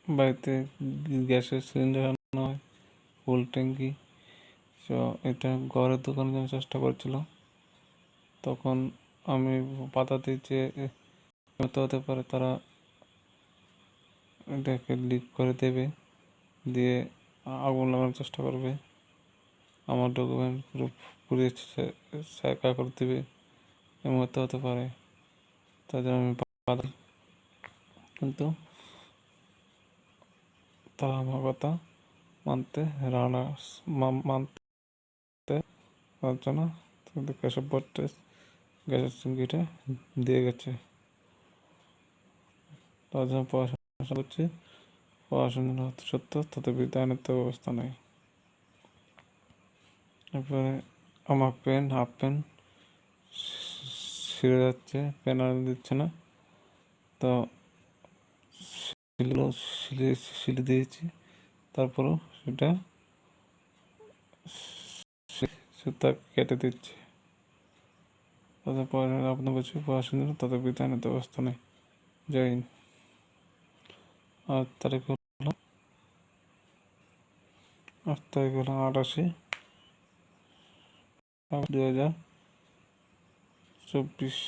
বাড়িতে গ্যাসের সিলিন্ডার আনা হয়, ফুল ট্যাঙ্কি। তো এটা ঘরের দোকানের জন্য চেষ্টা করছিল। তখন আমি বাধা দিই যে হতে পারে তারা এটাকে লিক করে দেবে, দিয়ে আগুন লাগানোর চেষ্টা করবে, আমার ডকুমেন্ট পুড়িয়ে ছাইকা করে দেবে, এমন হতে পারে। তাদের আমি বাধা দিই। কিন্তু তারা আমার কথা মানতে মানতে পারছে না। কিন্তু গ্যাসের ভোল্টেজ গ্যাসের চিমকিটা দিয়ে গেছে। তার জন্য পড়াশোনা করছি, পড়াশোনা সত্য তাদের বিরুদ্ধে আইনের তো ব্যবস্থা নেই। এরপরে আমার পেন হাফ পেন ছিঁড়ে যাচ্ছে, পেন আর দিচ্ছে না। তো সিলে দিয়েছি, তারপরও সেটা সুতা কেটে দিচ্ছে। তাদের পড়াশোনা আপনার বলছি পড়াশোনা তাদের বিরুদ্ধে আইনের ব্যবস্থা নেই। জয় হিন্দ। আর তারিখ হলো 28/2024।